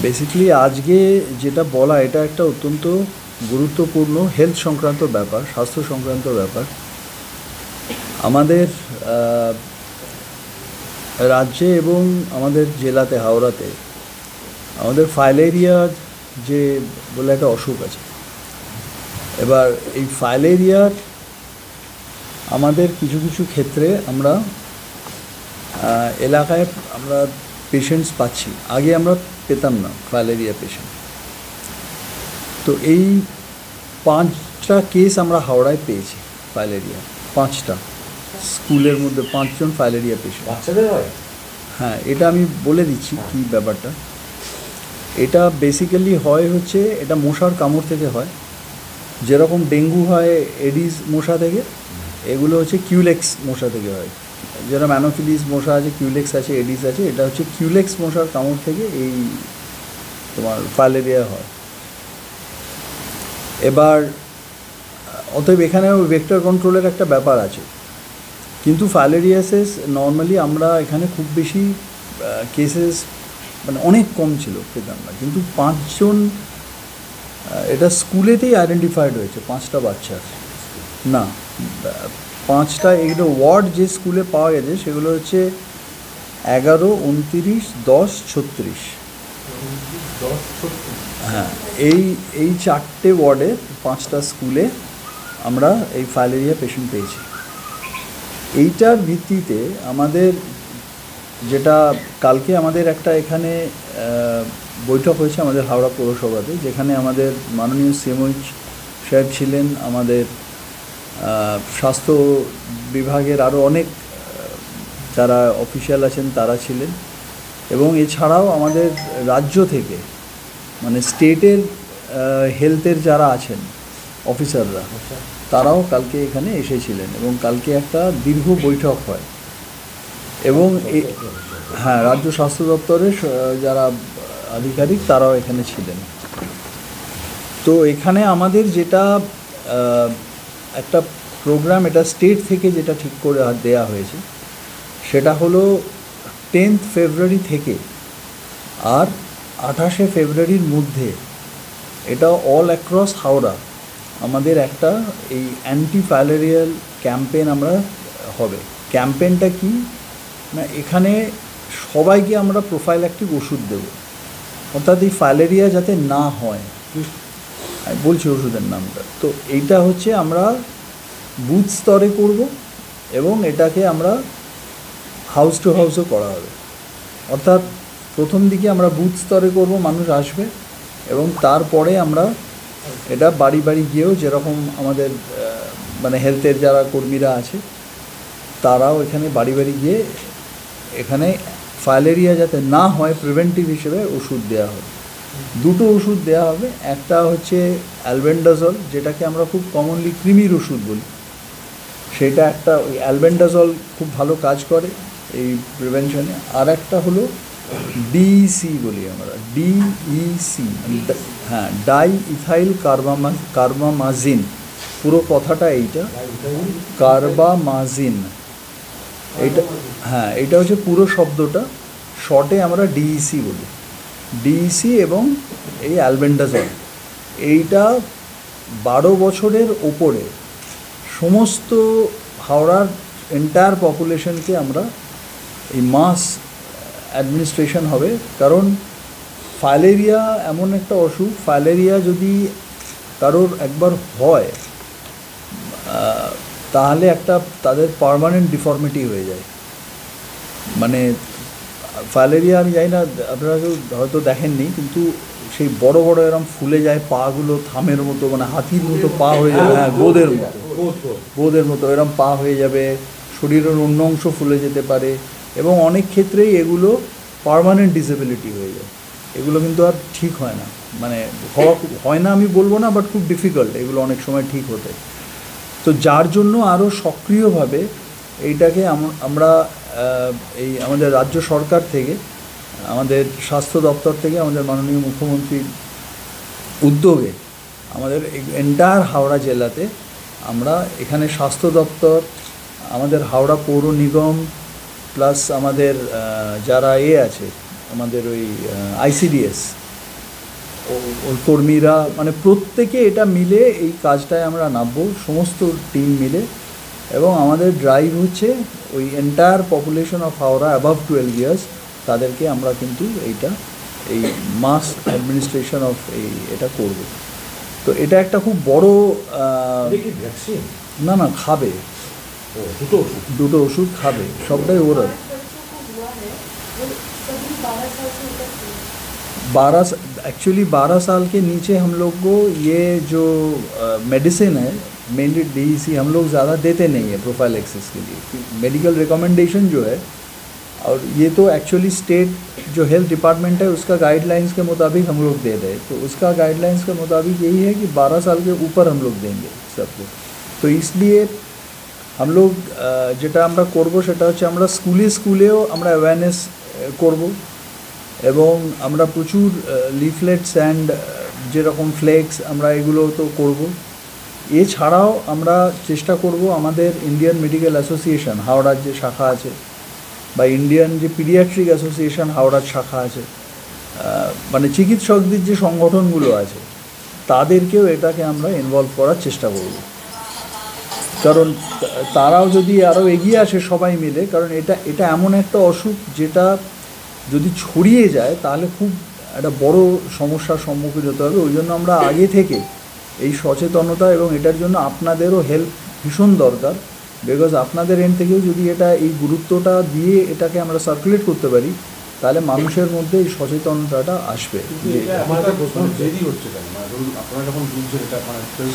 Basically আজকে যেটা বলা এটা একটা অত্যন্ত গুরুত্বপূর্ণ হেলথ সংক্রান্ত ব্যাপার, স্বাস্থ্য সংক্রান্ত ব্যাপার। আমাদের রাজ্যে এবং আমাদের জেলাতে হাওড়াতে আমাদের ফাইলেরিয়া যে বলে একটা অসুখ আছে। এবার এই ফাইলেরিয়ার আমাদের কিছু কিছু ক্ষেত্রে আমরা এলাকায় আমরা পেশেন্টস পাচ্ছি, আগে আমরা পেতাম না ফাইলেরিয়া পেশেন্ট। তো এই 5টা কেস আমরা হাওড়ায় পেয়েছি ফাইলেরিয়া, 5টা স্কুলের মধ্যে 5 জন ফাইলেরিয়া পেশেন্ট। বাচ্চাদের হয়? হ্যাঁ, এটা আমি বলে দিচ্ছি কী ব্যাপারটা। এটা বেসিক্যালি হয় হচ্ছে এটা মশার কামড় থেকে হয়, যেরকম ডেঙ্গু হয় এডিস মশা থেকে, এগুলো হচ্ছে কিউলেক্স মশা থেকে হয়। যেরকম অ্যানোফিলিস মশা আছে, কিউলেক্স আছে, এডিস আছে, এটা হচ্ছে কিউলেক্স মশার কামড় থেকে এই তোমার ফাইলেরিয়া হয়। এবার অতএব এখানে ভেক্টর কন্ট্রোলের একটা ব্যাপার আছে, কিন্তু ফাইলেরিয়াসিস নর্মালি আমরা এখানে খুব বেশি কেসেস মানে অনেক কম ছিল পেতাম না, কিন্তু 5 জন এটা স্কুলেতেই আইডেন্টিফাইড হয়েছে। 5টা বাচ্চার না, 5টা এগুলো ওয়ার্ড যে স্কুলে পাওয়া গেছে সেগুলো হচ্ছে 11, 29, 10, 36। হ্যাঁ, এই 4টে ওয়ার্ডে 5টা স্কুলে আমরা এই ফাইলেরিয়া পেশেন্ট পেয়েছি। এইটার ভিত্তিতে আমাদের যেটা কালকে আমাদের একটা এখানে বৈঠক হয়েছে আমাদের হাওড়া পৌরসভাতে, যেখানে আমাদের মাননীয় সিএমওইচ সাহেব ছিলেন, আমাদের স্বাস্থ্য বিভাগের আরও অনেক যারা অফিসিয়াল আছেন তারা ছিলেন, এবং এছাড়াও আমাদের রাজ্য থেকে মানে স্টেটের হেলথের যারা আছেন অফিসাররা, তারাও কালকে এখানে এসেছিলেন এবং কালকে একটা দীর্ঘ বৈঠক হয়। এবং হ্যাঁ, রাজ্য স্বাস্থ্য দপ্তরের যারা আধিকারিক তারাও এখানে ছিলেন। তো এখানে আমাদের যেটা একটা প্রোগ্রাম, এটা স্টেট থেকে যেটা ঠিক করে দেয়া হয়েছে, সেটা হলো 10 ফেব্রুয়ারি থেকে আর 28 ফেব্রুয়ারির মধ্যে এটা অল অ্যাক্রস হাওড়া আমাদের একটা এই অ্যান্টি ফাইলেরিয়াল ক্যাম্পেইন আমরা হবে। ক্যাম্পেইনটা কি না, এখানে সবাইকে আমরা প্রোফাইল্যাক্টিক ওষুধ দেব, অর্থাৎ এই ফাইলেরিয়া যাতে না হয়। আমি বলছি ওষুধের নামটা। তো এইটা হচ্ছে আমরা বুথ স্তরে করব এবং এটাকে আমরা হাউস টু হাউসও করা হবে। অর্থাৎ প্রথম দিকে আমরা বুথ স্তরে করব, মানুষ আসবে, এবং তারপরে আমরা এটা বাড়ি বাড়ি গিয়েও, যেরকম আমাদের মানে হেলথের যারা কর্মীরা আছে তারাও এখানে বাড়ি বাড়ি গিয়ে এখানে ফাইলেরিয়া যাতে না হয় প্রিভেন্টিভ হিসেবে ওষুধ দেওয়া হবে। 2টো ওষুধ দেওয়া হবে। একটা হচ্ছে অ্যালবেন্ডাজল, যেটাকে আমরা খুব কমনলি কৃমির ওষুধ বলি, সেটা একটা, ওই অ্যালবেন্ডাজল খুব ভালো কাজ করে এই প্রিভেনশনে। আর একটা হলো ডিইসি বলি আমরা, ডিইসি, হ্যাঁ, ডাই ইথাইল কার্বামাজিন, পুরো কথাটা এইটা, কার্বামাজিন, এইটা হ্যাঁ, এটা হচ্ছে পুরো শব্দটা, শর্টে আমরা ডিইসি বলি। ডিইসি এবং এই অ্যালবেন্ডাজল, এইটা 12 বছরের ওপরে সমস্ত হাওড়ার এন্টায়ার পপুলেশনকে আমরা এই মাস অ্যাডমিনিস্ট্রেশন হবে। কারণ ফাইলেরিয়া এমন একটা অসুখ, ফাইলেরিয়া যদি কারোর একবার হয় তাহলে একটা তাদের পার্মানেন্ট ডিফর্মিটি হয়ে যায়। মানে ফাইলেরিয়া আমি জানি না, আপনারা কেউ হয়তো দেখেননি, কিন্তু সেই বড় বড় এরকম ফুলে যায় পাগুলো, থামের মতো, মানে হাতির মতো পা হয়ে যাবে, হ্যাঁ, বোধের মতো এরকম পা হয়ে যাবে, শরীরের অন্য অংশ ফুলে যেতে পারে, এবং অনেক ক্ষেত্রেই এগুলো পার্মানেন্ট ডিসেবিলিটি হয়ে যায়। এগুলো কিন্তু আর ঠিক হয় না, মানে হয় না আমি বলবো না, বাট খুব ডিফিকাল্ট এগুলো অনেক সময় ঠিক হতে। তো যার জন্য আরও সক্রিয়ভাবে এইটাকে আমরা এই আমাদের রাজ্য সরকার থেকে, আমাদের স্বাস্থ্য দপ্তর থেকে, আমাদের মাননীয় মুখ্যমন্ত্রীর উদ্যোগে আমাদের এন্টায়ার হাওড়া জেলাতে আমরা এখানে স্বাস্থ্য দপ্তর, আমাদের হাওড়া পৌর নিগম, প্লাস আমাদের যারা আছে আমাদের ওই আইসিডিএস ওই কর্মীরা, মানে প্রত্যেকে এটা মিলে এই কাজটায় আমরা নামবো, সমস্ত টিম মিলে। এবং আমাদের ড্রাইভ হচ্ছে ওই entire population of Howrah above 12 years, তাদেরকে আমরা কিন্তু এই মাস অ্যাডমিনিস্ট্রেশন অফ এটা করব। তো এটা একটা খুব বড় ভ্যাকসিন না না খাবে, দুটো ওষুধ খাবে, সবটাই ওরাল। 12 साल के नीचे हम लोग को ये जो मेडिसिन है, मेनली डीईसी हम लोग ज़्यादा देते नहीं है प्रोफाइलैक्सिस के लिए। मेडिकल रिकमेंडेशन जो है, और ये तो एक्चुअली स्टेट जो हेल्थ डिपार्टमेंट है उसका गाइडलाइंस के मुताबिक हम लोग दे रहे हैं। तो उसका गाइडलाइंस के मुताबिक यही है कि 12 साल के ऊपर हम लोग देंगे सबको। तो इसलिए हम लोग যেটা আমরা করব সেটা হচ্ছে আমরা স্কুলেও আমরা অ্যাওয়ারনেস করব, এবং আমরা প্রচুর লিফলেটস অ্যান্ড যেরকম ফ্লেক্স আমরা এগুলো তো করব। এছাড়াও আমরা চেষ্টা করব আমাদের ইন্ডিয়ান মেডিকেল অ্যাসোসিয়েশন হাওড়ার যে শাখা আছে, বা ইন্ডিয়ান যে পিডিয়াট্রিক অ্যাসোসিয়েশন হাওড়ার শাখা আছে, মানে চিকিৎসকদের যে সংগঠনগুলো আছে তাদেরকেও এটাকে আমরা ইনভলভ করার চেষ্টা করব। কারণ তারাও যদি আরও এগিয়ে আসে সবাই মিলে, কারণ এটা এমন একটা অসুখ যেটা যদি ছড়িয়ে যায় তাহলে খুব একটা বড় সমস্যার সম্মুখীন হতে হবে। ওই জন্য আমরা আগে থেকে এই সচেতনতা, এবং এটার জন্য আপনাদেরও হেল্প ভীষণ দরকার, বিকজ আপনাদের এন্ড থেকেও যদি এই গুরুত্বটা দিয়ে এটাকে আমরা সার্কুলেট করতে পারি তাহলে মানুষের মধ্যে এই সচেতনতাটা আসবে। আমাদের প্রশ্ন দেরি হচ্ছে কেন? মানে ধরুন আপনারা যখন বুঝছেন এটা